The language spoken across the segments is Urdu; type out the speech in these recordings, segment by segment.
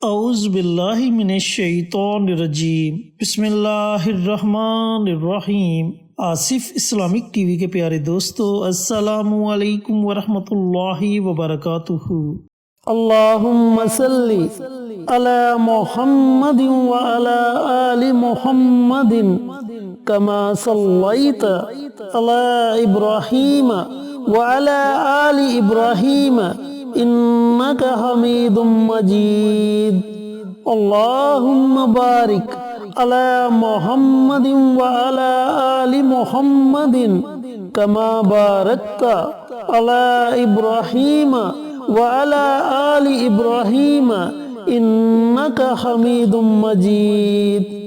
اعوذ باللہ من الشیطان الرجیم، بسم اللہ الرحمن الرحیم۔ آصف اسلامک ٹی وی کے پیارے دوستو، السلام علیکم ورحمۃ اللہ وبرکاتہ۔ اللہم صلی علی محمد وعلی آل محمد کما صلیت علی ابراہیم وعلی آل ابراہیم انک حمید مجید۔ اللہم بارک علی محمد وعلی آل محمد کما بارکت علی ابراہیم وعلی آل ابراہیم انک حمید مجید۔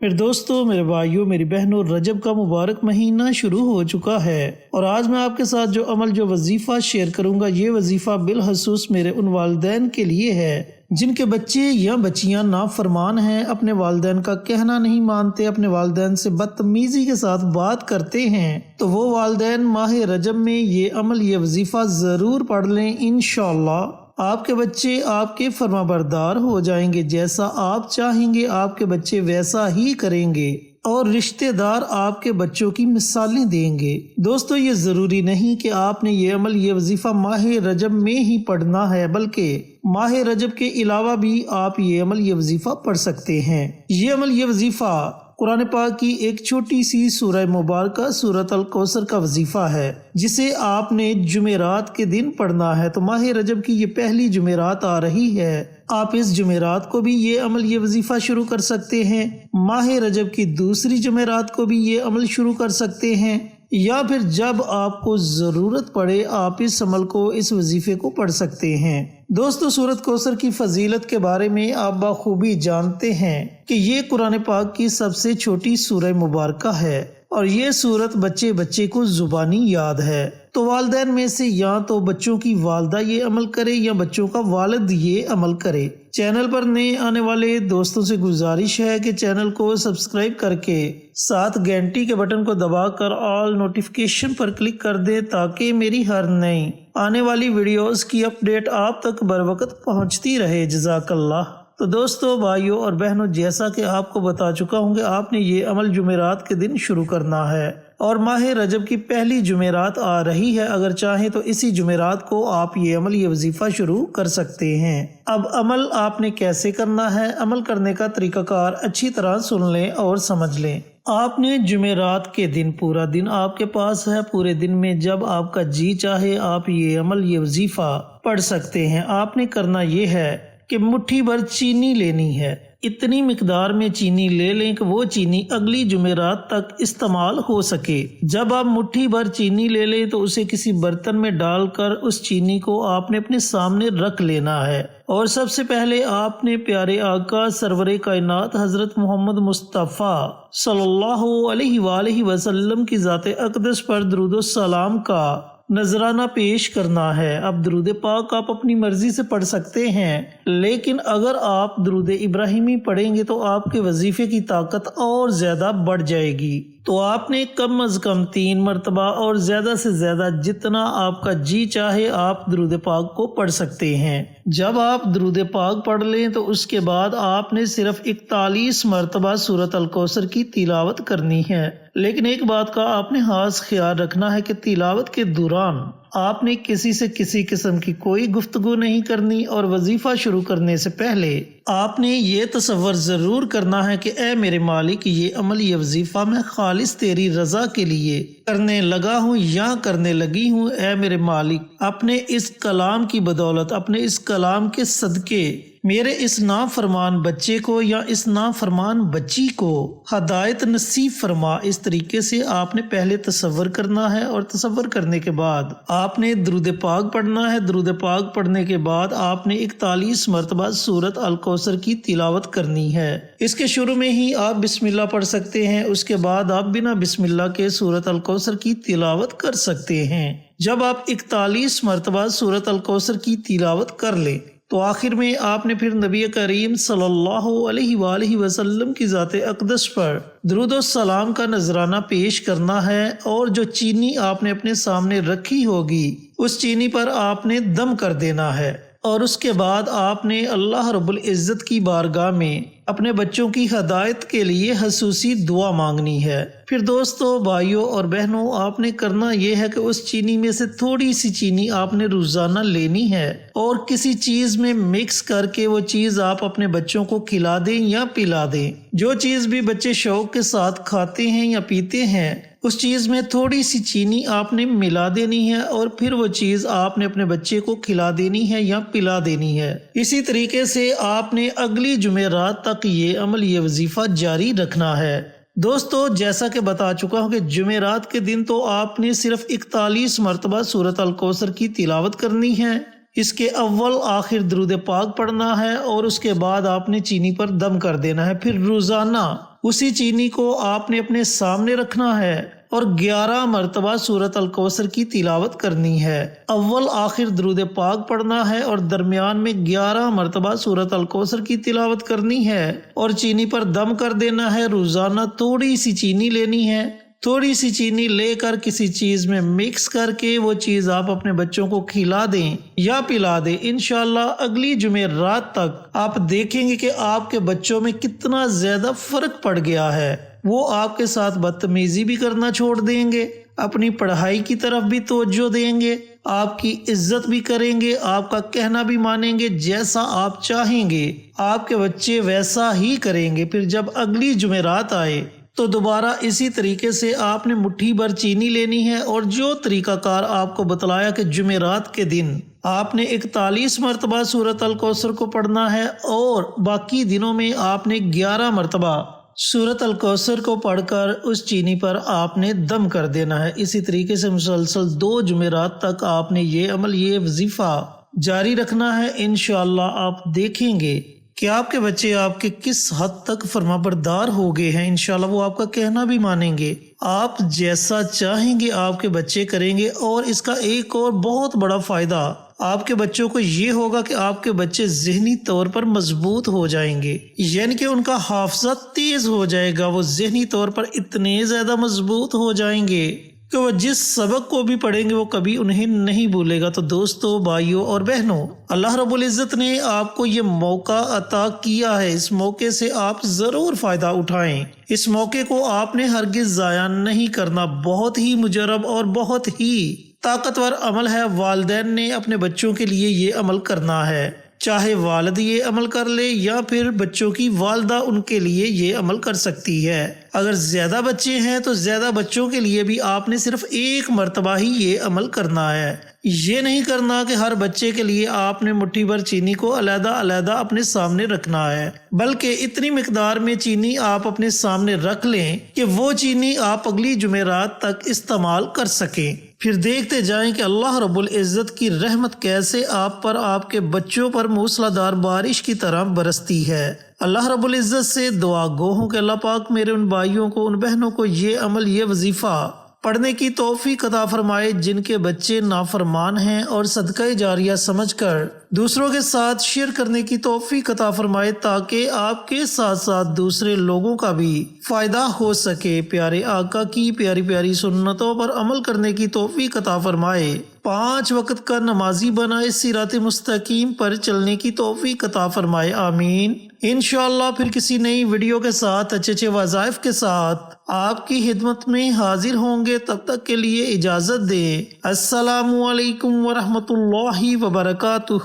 میرے دوستو، میرے بھائیوں، میری بہنوں، رجب کا مبارک مہینہ شروع ہو چکا ہے، اور آج میں آپ کے ساتھ جو وظیفہ شیئر کروں گا، یہ وظیفہ بالخصوص میرے ان والدین کے لیے ہے جن کے بچے یا بچیاں نافرمان ہیں، اپنے والدین کا کہنا نہیں مانتے، اپنے والدین سے بدتمیزی کے ساتھ بات کرتے ہیں۔ تو وہ والدین ماہ رجب میں یہ وظیفہ ضرور پڑھ لیں، انشاءاللہ آپ کے بچے آپ کے فرما بردار ہو جائیں گے، جیسا آپ چاہیں گے آپ کے بچے ویسا ہی کریں گے، اور رشتہ دار آپ کے بچوں کی مثالیں دیں گے۔ دوستو، یہ ضروری نہیں کہ آپ نے یہ وظیفہ ماہ رجب میں ہی پڑھنا ہے، بلکہ ماہ رجب کے علاوہ بھی آپ یہ وظیفہ پڑھ سکتے ہیں۔ یہ وظیفہ قرآن پاک کی ایک چھوٹی سی سورہ مبارکہ سورۃ الکوثر کا وظیفہ ہے، جسے آپ نے جمعرات کے دن پڑھنا ہے۔ تو ماہ رجب کی یہ پہلی جمعرات آ رہی ہے، آپ اس جمعرات کو بھی یہ وظیفہ شروع کر سکتے ہیں، ماہ رجب کی دوسری جمعرات کو بھی یہ عمل شروع کر سکتے ہیں، یا پھر جب آپ کو ضرورت پڑے آپ اس عمل کو، اس وظیفے کو پڑھ سکتے ہیں۔ دوستو، سورۃ کوثر کی فضیلت کے بارے میں آپ بخوبی جانتے ہیں کہ یہ قرآن پاک کی سب سے چھوٹی سورہ مبارکہ ہے، اور یہ سورت بچے کو زبانی یاد ہے۔ تو والدین میں سے یا تو بچوں کی والدہ یہ عمل کرے یا بچوں کا والد یہ عمل کرے۔ چینل پر نئے آنے والے دوستوں سے گزارش ہے کہ چینل کو سبسکرائب کر کے ساتھ گھنٹی کے بٹن کو دبا کر آل نوٹیفیکیشن پر کلک کر دیں، تاکہ میری ہر نئی آنے والی ویڈیوز کی اپڈیٹ آپ تک بروقت پہنچتی رہے۔ جزاک اللہ۔ تو دوستو، بھائیوں اور بہنوں، جیسا کہ آپ کو بتا چکا ہوں کہ آپ نے یہ عمل جمعرات کے دن شروع کرنا ہے، اور ماہ رجب کی پہلی جمعرات آ رہی ہے، اگر چاہیں تو اسی جمعرات کو آپ یہ وظیفہ شروع کر سکتے ہیں۔ اب عمل آپ نے کیسے کرنا ہے، عمل کرنے کا طریقہ کار اچھی طرح سن لیں اور سمجھ لیں۔ آپ نے جمعرات کے دن پورا دن آپ کے پاس ہے، پورے دن میں جب آپ کا جی چاہے آپ یہ وظیفہ پڑھ سکتے ہیں۔ آپ نے کرنا یہ ہے کہ مٹھی بھر چینی لینی ہے، اتنی مقدار میں چینی لے لیں کہ وہ چینی اگلی جمعرات تک استعمال ہو سکے۔ جب آپ مٹھی بھر چینی لے لیں تو اسے کسی برتن میں ڈال کر اس چینی کو آپ نے اپنے سامنے رکھ لینا ہے، اور سب سے پہلے آپ نے پیارے آقا سرور کائنات حضرت محمد مصطفیٰ صلی اللہ علیہ وآلہ وسلم کی ذات اقدس پر درود و سلام کا نذرانہ پیش کرنا ہے۔ اب درود پاک آپ اپنی مرضی سے پڑھ سکتے ہیں، لیکن اگر آپ درود ابراہیمی پڑھیں گے تو آپ کے وظیفے کی طاقت اور زیادہ بڑھ جائے گی۔ تو آپ نے کم از کم 3 مرتبہ اور زیادہ سے زیادہ جتنا آپ کا جی چاہے آپ درود پاک کو پڑھ سکتے ہیں۔ جب آپ درود پاک پڑھ لیں تو اس کے بعد آپ نے صرف 41 مرتبہ سورۃ الکوثر کی تلاوت کرنی ہے، لیکن ایک بات کا آپ نے خاص خیال رکھنا ہے کہ تلاوت کے دوران آپ نے کسی سے کسی قسم کی کوئی گفتگو نہیں کرنی، اور وظیفہ شروع کرنے سے پہلے آپ نے یہ تصور ضرور کرنا ہے کہ اے میرے مالک، یہ وظیفہ میں خالص تیری رضا کے لیے کرنے لگا ہوں یا کرنے لگی ہوں۔ اے میرے مالک، اپنے اس کلام کی بدولت، اپنے اس کلام کے صدقے میرے اس نافرمان بچے کو یا اس نافرمان بچی کو ہدایت نصیب فرما۔ اس طریقے سے آپ نے پہلے تصور کرنا ہے، اور تصور کرنے کے بعد آپ نے درود پاک پڑھنا ہے۔ درود پاک پڑھنے کے بعد آپ نے 41 مرتبہ سورۃ الکوثر کی تلاوت کرنی ہے۔ اس کے شروع میں ہی آپ بسم اللہ پڑھ سکتے ہیں، اس کے بعد آپ بنا بسم اللہ کے سورۃ الکوثر کی تلاوت کر سکتے ہیں۔ جب آپ 41 مرتبہ سورۃ الکوثر کی تلاوت کر لیں تو آخر میں آپ نے پھر نبی کریم صلی اللہ علیہ وآلہ وسلم کی ذات اقدس پر درود و سلام کا نذرانہ پیش کرنا ہے، اور جو چینی آپ نے اپنے سامنے رکھی ہوگی اس چینی پر آپ نے دم کر دینا ہے۔ اور اس کے بعد آپ نے اللہ رب العزت کی بارگاہ میں اپنے بچوں کی ہدایت کے لیے خصوصی دعا مانگنی ہے۔ پھر دوستو، بھائیوں اور بہنوں، آپ نے کرنا یہ ہے کہ اس چینی میں سے تھوڑی سی چینی آپ نے روزانہ لینی ہے اور کسی چیز میں مکس کر کے وہ چیز آپ اپنے بچوں کو کھلا دیں یا پلا دیں۔ جو چیز بھی بچے شوق کے ساتھ کھاتے ہیں یا پیتے ہیں، اس چیز میں تھوڑی سی چینی آپ نے ملا دینی ہے اور پھر وہ چیز آپ نے اپنے بچے کو کھلا دینی ہے یا پلا دینی ہے۔ اسی طریقے سے آپ نے اگلی جمعرات تک یہ عمل، یہ وظیفہ جاری رکھنا ہے۔ دوستو، جیسا کہ بتا چکا ہوں کہ جمعرات کے دن تو آپ نے صرف 41 مرتبہ سورۃ الکوثر کی تلاوت کرنی ہے۔ اس کے اول آخر درود پاک پڑھنا ہے اور اس کے بعد آپ نے چینی پر دم کر دینا ہے۔ پھر روزانہ اسی چینی کو آپ نے اپنے سامنے رکھنا ہے اور 11 مرتبہ سورۃ الکوثر کی تلاوت کرنی ہے۔ اول آخر درود پاک پڑھنا ہے اور درمیان میں 11 مرتبہ سورۃ الکوثر کی تلاوت کرنی ہے اور چینی پر دم کر دینا ہے۔ روزانہ تھوڑی سی چینی لینی ہے، تھوڑی سی چینی لے کر کسی چیز میں مکس کر کے وہ چیز آپ اپنے بچوں کو کھلا دیں یا پلا دیں۔ انشاءاللہ اگلی جمعرات تک آپ دیکھیں گے کہ آپ کے بچوں میں کتنا زیادہ فرق پڑ گیا ہے۔ وہ آپ کے ساتھ بدتمیزی بھی کرنا چھوڑ دیں گے، اپنی پڑھائی کی طرف بھی توجہ دیں گے، آپ کی عزت بھی کریں گے، آپ کا کہنا بھی مانیں گے، جیسا آپ چاہیں گے آپ کے بچے ویسا ہی کریں گے۔ پھر جب اگلی جمعرات آئے تو دوبارہ اسی طریقے سے آپ نے مٹھی بھر چینی لینی ہے اور جو طریقہ کار آپ کو بتلایا کہ جمعرات کے دن آپ نے 41 مرتبہ سورۃ الکوثر کو پڑھنا ہے اور باقی دنوں میں آپ نے 11 مرتبہ سورۃ الکوثر کو پڑھ کر اس چینی پر آپ نے دم کر دینا ہے۔ اسی طریقے سے مسلسل 2 جمعرات تک آپ نے یہ عمل، یہ وظیفہ جاری رکھنا ہے۔ انشاءاللہ آپ دیکھیں گے کہ آپ کے بچے آپ کے کس حد تک فرما بردار ہو گئے ہیں۔ انشاءاللہ وہ آپ کا کہنا بھی مانیں گے، آپ جیسا چاہیں گے آپ کے بچے کریں گے۔ اور اس کا ایک اور بہت بڑا فائدہ آپ کے بچوں کو یہ ہوگا کہ آپ کے بچے ذہنی طور پر مضبوط ہو جائیں گے، یعنی کہ ان کا حافظہ تیز ہو جائے گا۔ وہ ذہنی طور پر اتنے زیادہ مضبوط ہو جائیں گے کہ وہ جس سبق کو بھی پڑھیں گے وہ کبھی انہیں نہیں بھولے گا۔ تو دوستو، بھائیوں اور بہنوں، اللہ رب العزت نے آپ کو یہ موقع عطا کیا ہے، اس موقع سے آپ ضرور فائدہ اٹھائیں۔ اس موقع کو آپ نے ہرگز ضائع نہیں کرنا۔ بہت ہی مجرب اور بہت ہی طاقتور عمل ہے۔ والدین نے اپنے بچوں کے لیے یہ عمل کرنا ہے، چاہے والد یہ عمل کر لے یا پھر بچوں کی والدہ ان کے لیے یہ عمل کر سکتی ہے۔ اگر زیادہ بچے ہیں تو زیادہ بچوں کے لیے بھی آپ نے صرف 1 مرتبہ ہی یہ عمل کرنا ہے۔ یہ نہیں کرنا کہ ہر بچے کے لیے آپ نے مٹھی بھر چینی کو علیحدہ علیحدہ اپنے سامنے رکھنا ہے، بلکہ اتنی مقدار میں چینی آپ اپنے سامنے رکھ لیں کہ وہ چینی آپ اگلی جمعرات تک استعمال کر سکیں۔ پھر دیکھتے جائیں کہ اللہ رب العزت کی رحمت کیسے آپ پر، آپ کے بچوں پر موسلا دھار بارش کی طرح برستی ہے۔ اللہ رب العزت سے دعا گو ہوں کہ اللہ پاک میرے ان بھائیوں کو، ان بہنوں کو یہ عمل، یہ وظیفہ پڑھنے کی توفیق عطا فرمائے جن کے بچے نافرمان ہیں، اور صدقہ جاریہ سمجھ کر دوسروں کے ساتھ شیئر کرنے کی توفیق عطا فرمائے تاکہ آپ کے ساتھ ساتھ دوسرے لوگوں کا بھی فائدہ ہو سکے۔ پیارے آقا کی پیاری پیاری سنتوں پر عمل کرنے کی توفیق عطا فرمائے، 5 وقت کا نمازی بنائے، صراط مستقیم پر چلنے کی توفیق عطا فرمائے، آمین۔ انشاءاللہ پھر کسی نئی ویڈیو کے ساتھ، اچھے وظائف کے ساتھ آپ کی خدمت میں حاضر ہوں گے۔ تب تک کے لیے اجازت دیں۔ السلام علیکم ورحمۃ اللہ وبرکاتہ۔